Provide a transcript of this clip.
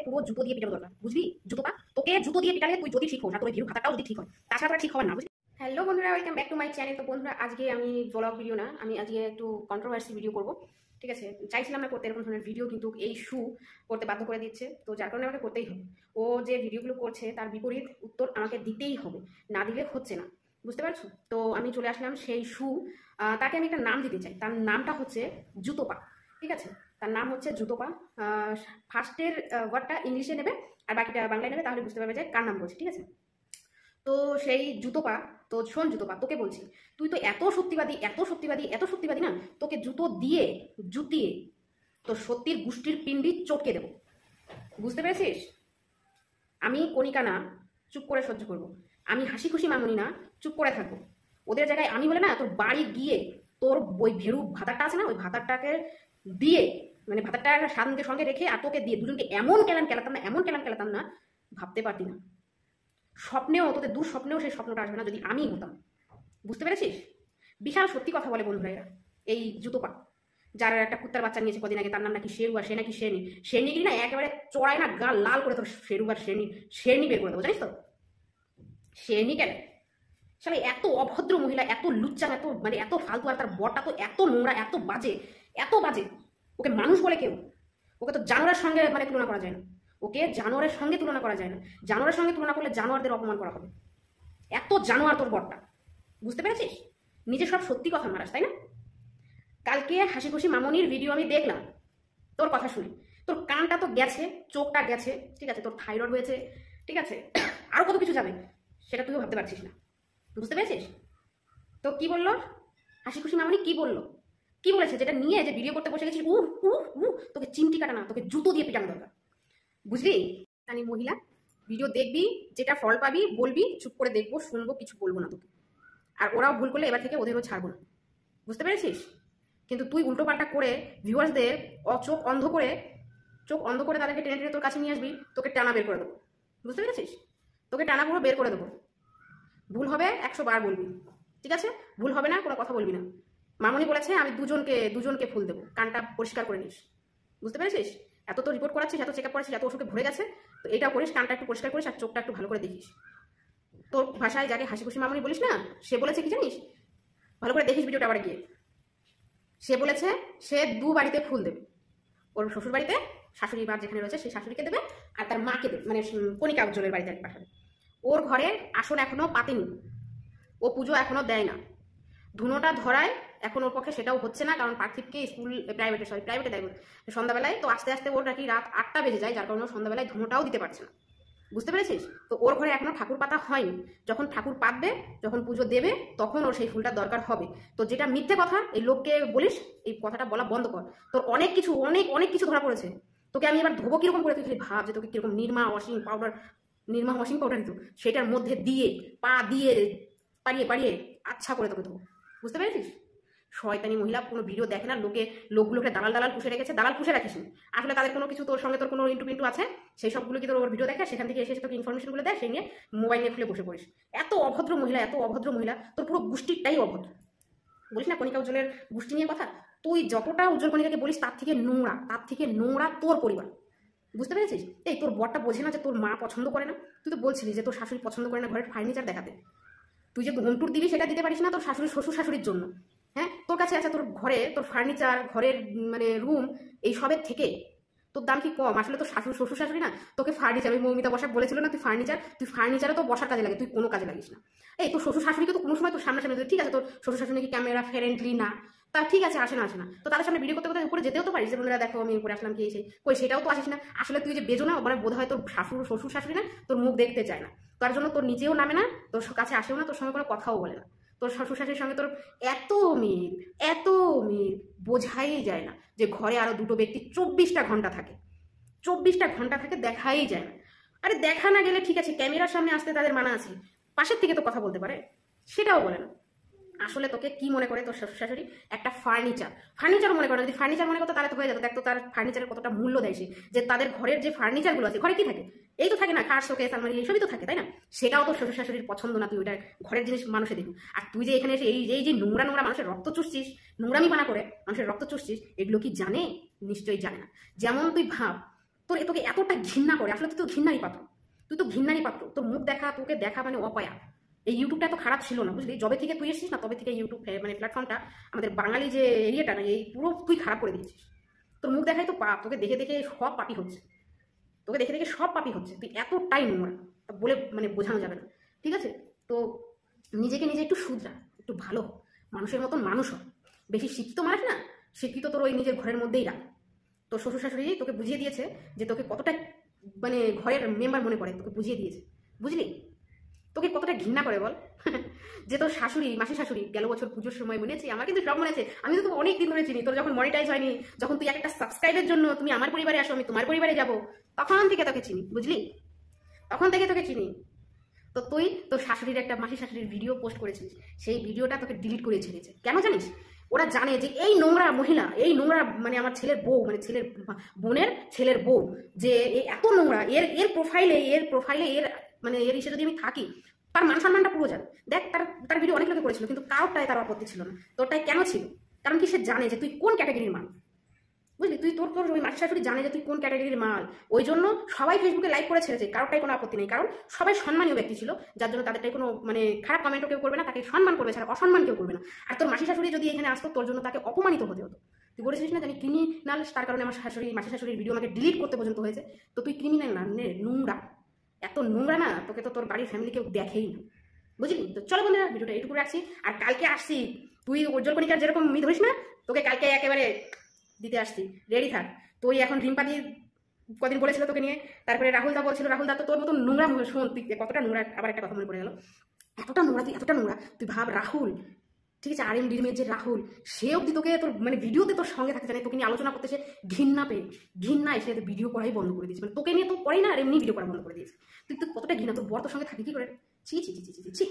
পুরো জুতো দিয়ে পিটানো দরকার, বুঝলি? জুতো পা, তোকে জুতো দিয়ে পিটালে তুই যদি ঠিক হোস আর তোর ভিউ খাতাটাও যদি ঠিক হয়, তাছাড়া ঠিক হবে না, বুঝলি? হ্যালো বন্ধুরা, welcome back to my channel. তো বন্ধুরা, আজকে আমি ব্লগ ভিডিও না, আমি আজকে একটু কন্ট্রোভার্সি ভিডিও করব। ঠিক আছে, চাইছিলাম না করতে এরকম ধরনের ভিডিও, কিন্তু এই শু করতে বাধ্য করে দিচ্ছে, তো যার কারণে আমাকে করতেই হবে। ও যে ভিডিওগুলো করছে তার বিপরীত উত্তর আমাকে দিতেই হবে, না দিলে হচ্ছে না, বুঝতে পারছো? তো আমি চলে আসলাম সেই শু, তাকে আমি একটা নাম দিতে চাই। তার নামটা হচ্ছে জুতোপা। ঠিক আছে, তার নাম হচ্ছে জুতোপা। ফার্স্টের ওয়ার্ডটা ইংলিশে নেবে আর বাকিটা বাংলায় নেবে, তাহলে বুঝতে পারবে যে কার নাম বলছে। ঠিক আছে, তো সেই জুতোপা, তো শোন জুতোপা, তোকে বলছি, তুই তো এত সত্যিবাদী, এত সত্যিবাদী, এত সত্যিবাদী না, তোকে জুতো দিয়ে জুতিয়ে তোর সত্যির গোষ্ঠীর পিণ্ডি চটকে দেবো, বুঝতে পেরেছিস? আমি কণিকা না, চুপ করে সহ্য করবো। আমি হাসি খুশি মামুনি না, চুপ করে থাকবো। ওদের জায়গায় আমি হলে না, তোর বাড়ি গিয়ে তোর ওই ভেরু ভাতারটা আছে না, ওই ভাতারটাকে দিয়ে, মানে ভাতারটা সঙ্গে সঙ্গে রেখে আর তোকে দিয়ে দুজনকে এমন কেলান কেলাতাম না, এমন কেলান কেলাতাম না, ভাবতে পারতি না। স্বপ্নেও, তোদের দুঃস্বপ্নেও সেই স্বপ্নটা আসবে না যদি আমি হতাম, বুঝতে পেরেছিস? বিশাল সত্যি কথা বলে বন্ধুরা এরা, এই জুতোপা, যার একটা কুত্তার বাচ্চা নিয়েছে কদিন আগে, তার নাম নাকি শেরু, আর সে নাকি শেরনি। শেরনি না একেবারে চড়ায় না, গা লাল করে তোর শেরু আর শেরনি বের করে দেবো, জানিস তো? শেরনি কেন শালা এত অভদ্র মহিলা, এত লুচ্চা, এত মানে এত ফালতু, আর তার বরটা তো এত নোংরা, এত বাজে, এত বাজে। ওকে মানুষ বলে কেউ, ওকে তো জানোয়ারের সঙ্গে মানে তুলনা করা যায় না, ওকে জানোয়ারের সঙ্গে তুলনা করা যায় না। জানোয়ারের সঙ্গে তুলনা করলে জানোয়ারদের অপমান করা হবে। এত জানোয়ার তোর বরটা, বুঝতে পেরেছিস? নিজে সব সত্যি কথা মারাস, তাই না? কালকে হাসি খুশি মামনির ভিডিও আমি দেখলাম, তোর কথা শুনে তোর কানটা তো গেছে, চোখটা গেছে, ঠিক আছে, তোর থাইরয়েড হয়েছে, ঠিক আছে, আরো কত কিছু যাবে, সেটা তুইও ভাবতে পারছিস না, বুঝতে পেরেছিস? তো কি বললো হাসি খুশি মামনি, কি বললো, কি বলেছে? যেটা নিয়ে যে ভিডিও করতে বসে গেছিস, তোকে চিমটি কাটা না, তোকে জুতো দিয়ে পিটানো দরকার, বুঝলি? জানি মহিলা, ভিডিও দেখবি, যেটা ফল পাবি বলবি, চুপ করে দেখবো, শুনবো, কিছু বলবো না তোকে। আর ওরাও ভুল করলে এবার থেকে ওদেরও ছাড়বো না, বুঝতে পেরেছিস? কিন্তু তুই উল্টো পাল্টা করে ভিউয়ার্সদের চোখ অন্ধ করে তাদেরকে টেনে টেনে তোর কাছে নিয়ে আসবি, তোকে টানা বের করে দেবো, বুঝতে পেরেছিস? তোকে টানা পুরো বের করে দেবো। ভুল হবে 100 বার বলবি, ঠিক আছে? ভুল হবে না, কোনো কথা বলবি না। মামনি বলেছে আমি দুজনকে ফুল দেবো, কানটা পরিষ্কার করে নিস, বুঝতে পেরেছিস? এত তো রিপোর্ট করাচ্ছিস, এত চেক আপ করাচ্ছিস, এত ওষুধে ভরে গেছে, তো এটাও করিস, কানটা একটু পরিষ্কার করিস আর চোখটা একটু ভালো করে দেখিস। তোর ভাষায় যাকে হাসি খুশি মামনি বলিস না, সে বলেছে কি জানিস? ভালো করে দেখিস ভিডিওটা আবার গিয়ে। সে বলেছে সে 2 বাড়িতে ফুল দেবে, ওর শ্বশুর বাড়িতে, শাশুড়ি বার যেখানে রয়েছে সেই শাশুড়িকে দেবে, আর তার মাকে দেবে, মানে কণিকা উজ্জ্বলের বাড়িতে পাঠাবে। ওর ঘরে আসন এখনো পাতেনি, ও পুজো এখনো দেয় না, ধুনোটা ধরায় এখন ওর পক্ষে সেটাও হচ্ছে না, কারণ পার্থিবকে স্কুল প্রাইভেটে দেয় সন্ধ্যাবেলায়, তো আস্তে আস্তে ওর নাকি রাত 8টা বেজে যায়, যার কারণে ও সন্ধ্যাবেলায় ধুনোটাও দিতে পারছে না, বুঝতে পেরেছিস? তো ওর ঘরে এখনো ঠাকুর পাতা হয়নি, যখন ঠাকুর পাতবে, যখন পুজো দেবে, তখন ওর সেই ফুলটার দরকার হবে। তো যেটা মিথ্যে কথা, এই লোককে বলিস, এই কথাটা বলা বন্ধ কর। তোর অনেক কিছু অনেক কিছু ধরা পড়েছে, তোকে আমি এবার ধোবো কিরকম করে, তুই খালি ভাব যে তোকে কিরকম নির্মা ওয়াশিং পাউডার দিত, সেটার মধ্যে দিয়ে পা দিয়ে পাড়িয়ে আচ্ছা করে তোকে ধোবো, বুঝতে পেরেছিস? শয়তানি মহিলা, কোনো ভিডিও দেখে না, লোকগুলোকে দালাল পুষে রেখেছে। দালাল পুষে রাখিস আসলে, তাদের কোনো কিছু তোর সঙ্গে তোর কোনো ইন্টু আছে, সেই সবগুলো কি তোর ওর ভিডিও দেখে, সেখান থেকে এসে তোকে ইনফরমেশনগুলো দেয়, সেই নিয়ে মোবাইল নিয়ে খুলে বসে পড়িস। এত অভদ্র মহিলা, তোর পুরো গোষ্ঠীটাই অভদ্র। বলিস না কণিকা উজ্জ্বলের গোষ্ঠী নিয়ে কথা, তুই যতটা উজ্জ্বল কণিকাকে বলিস তার থেকে নোংরা তোর পরিবার, বুঝতে পেরেছিস? এই তোর বরটা বোঝে না যে তোর মা পছন্দ করে না, তুই তো বলছিলি যে তোর শাশুড়ি পছন্দ করে না ঘরের ফার্নিচার দেখাতে, তুই যে হোম ট্যুর দিবি সেটা দিতে পারিস না তোর শ্বশুর শাশুড়ির জন্য। হ্যাঁ, তোর কাছে আছে তোর ঘরে তোর ফার্নিচার, ঘরের মানে রুম, এই সবের থেকে তোর দাম কি কম? আসলে তোর শ্বশুর শাশুড়ি না তোকে ফার্নিচার, ওই মৌমিতা বসাক বলেছিল না, তুই ফার্নিচারে তো বসার কাজে লাগে, তুই কোনো কাজে লাগিস না। এই তোর শ্বশুর শাশুড়িকে তো কোনো সময় তোর সামনে, ঠিক আছে তোর শ্বশুর শাশুড়ি কি ক্যামেরা ফ্রেন্ডলি না, তা ঠিক আছে, আসে না, তো তাদের সামনে ভিডিও করতে উপরে যেতেও তো পারিস, যে বন্ধুরা দেখো আমি উপরে আসলাম, কি এসে কই, সেটাও তো আসিস না। আসলে তুই যে বেজো না, মানে বোধ হয় তোর শ্বশুর শাশুড়ি না তোর মুখ দেখতে চায় না, তার জন্য তোর নিচেও নামে না, তোর কাছে আসেও না, তোর সঙ্গে কোনো কথাও বলে না। তোর শ্বশুর শাশুড়ির সঙ্গে তোর এত মিল বোঝাই যায় না যে ঘরে আরো দুটো ব্যক্তি 24টা ঘন্টা থাকে, দেখাই যায় না। আরে দেখা না গেলে ঠিক আছে, ক্যামেরার সামনে আসতে তাদের মানা আছে, পাশের থেকে তো কথা বলতে পারে, সেটাও বলে না। আসলে তোকে কি মনে করে তোর শ্বশুর শাশুড়ি? একটা ফার্নিচার মনে করে, যদি ফার্নিচার মনে করতো তাহলে তো হয়ে যেত। দেখতো তার ফার্নিচারের কতটা মূল্য দেয় সে, যে তাদের ঘরের যে ফার্নিচারগুলো আছে, ঘরে কি থাকে? এই তো থাকে না, খাট শোকেস আলমারি, এইসবই তো থাকে, তাই না? সেটাও তো শ্বশুর শাশুড়ির পছন্দ না, তুই ওইটা ঘরের জিনিস মানুষে দেখুন। আর তুই যে এখানে এসে এই যে নোংরা মানুষের রক্ত চুষছিস, নোংরামি বানা করে মানুষের রক্ত চুষছিস, এগুলো কি জানে? নিশ্চয়ই জানে না। যেমন তুই ভাব, তোকে এতটা ঘৃণা করে, আসলে তুই তো ঘৃণারই পাত্র, তুই তো ঘৃণারই পাত্র। তোর মুখ দেখা, তোকে দেখা মানে অপয়া। এই ইউটিউবটা এত খারাপ ছিল না, বুঝলি? যবে থেকে তুই এসেছিস না, তবে থেকে ইউটিউব মানে প্ল্যাটফর্মটা, আমাদের বাঙালি যে এরিয়াটা না, এই পুরো তুই খারাপ করে দিয়েছিস। তোর মুখ দেখাই তো পাপ, তোকে দেখে দেখে সব পাপি হচ্ছে, তোকে দেখে দেখে সব পাপি হচ্ছে। তুই এতটাই নোংরা বলে মানে বোঝানো যাবে না, ঠিক আছে? তো নিজেকে নিজে একটু শুধরা, একটু ভালো হ, মানুষের মতন মানুষ হ। বেশি শিক্ষিত মানুষ না, শিক্ষিত তোর ওই নিজের ঘরের মধ্যেই রাখ। তোর শ্বশুর শাশুড়ি তোকে বুঝিয়ে দিয়েছে যে তোকে কতটা মানে ঘরের মেম্বার মনে করে, তোকে বুঝিয়ে দিয়েছে, বুঝলি? তোকে কতটা ঘৃণা করে বল। যে তোর শাশুড়ি, মাসি শাশুড়ি গেল বছর পুজোর সময় মনেছে, আমার কিন্তু সব মনে আছে, আমি তো তোকে অনেক দিন ধরে চিনি। তোর যখন মনিটাইজ হয়নি, যখন তুই একটা সাবস্ক্রাইবের জন্য তুমি আমার পরিবারে আসো, আমি তোমার পরিবারে যাবো, তখন থেকে তোকে চিনি, বুঝলি? তখন থেকে তোকে চিনি। তো তুই তোর শাশুড়ির একটা, মাসি শাশুড়ির ভিডিও পোস্ট করেছিস, সেই ভিডিওটা তোকে ডিলিট করে ছেড়েছে। কেন জানিস? ওরা জানে যে এই নোংরা মহিলা, এই নোংরা মানে আমার ছেলের বউ, মানে ছেলের বোনের ছেলের বউ, যে এত নোংরা, এর প্রোফাইলে এর মানে এর ইসে যদি আমি থাকি, তার মান সম্মানটা পুরো যাবে। দেখ, তার ভিডিও অনেক লোকে করেছিল, কিন্তু কারোরটায় তার আপত্তি ছিল না, তোরটাই কেন ছিল? কারণ কি, সে জানে যে তুই কোন ক্যাটাগরির মাল, বুঝলি? তুই তোর ওই মাসি শাশুড়ি জানে যে তুই কোন ক্যাটাগরির মাল, ওই জন্য সবাই ফেসবুকে লাইক করে ছেড়েছে, কারোরটাই কোনো আপত্তি নেই। কারণ সবাই সম্মানীয় ব্যক্তি ছিল, যার জন্য তাদেরটাই কোনো মানে খারাপ কমেন্টও কেউ করবে না, তাকে সম্মান করবে ছাড়া অসম্মান কেউ করবে না। আর তোর মাসি শাশুড়ি যদি এখানে আসতো, তোর জন্য তাকে অপমানিত হতে হতো। তুই বলেছিস না জানি ক্রিমিনাল, তার কারণে আমার মাসি শাশুড়ির ভিডিও আমাকে ডিলিট করতে পর্যন্ত হয়েছে। তো তুই ক্রিমিনাল না, নোংরা, এত নোংরা না, তোকে তো তোর বাড়ির ফ্যামিলি কেউ দেখেই না, বুঝলি? তো চলো বন্ধুরা, ভিডিওটা এইটুকু রাখছি। আর কালকে আসছি, তুই উজ্জ্বল কণিকার যেরকম ধরিস না, তোকে কালকে একেবারে দিতে আসছি, রেডি থাক। তুই এখন রিম্পাদি কদিন বলেছিল তোকে নিয়ে, তারপরে রাহুলদা বলছিল, রাহুলদা তো তোর মতো নোংরা, শোন তুই কতটা নোংরা। আবার একটা কথা মনে পড়ে গেল, এতটা নোংরা, তুই এতটা নোংরা, তুই ভাব রাহুল, ঠিক আছে, আর এম ডিমের যে রাহুল, সে অব্দি তোকে তোর মানে ভিডিওতে তোর সঙ্গে থাকতে জানে, তোকে নিয়ে আলোচনা করতে, সে ঘৃণা এসে ভিডিও করাই বন্ধ করে দিয়েছে, মানে তোকে নিয়ে তো করেই না, আর এমনি ভিডিও করা বন্ধ করে দিয়েছে। তুই কতটা ঘৃণা, তোর বর তোর সঙ্গে থাকি কি করে? ছি ছি ছি ছি ছি ছি।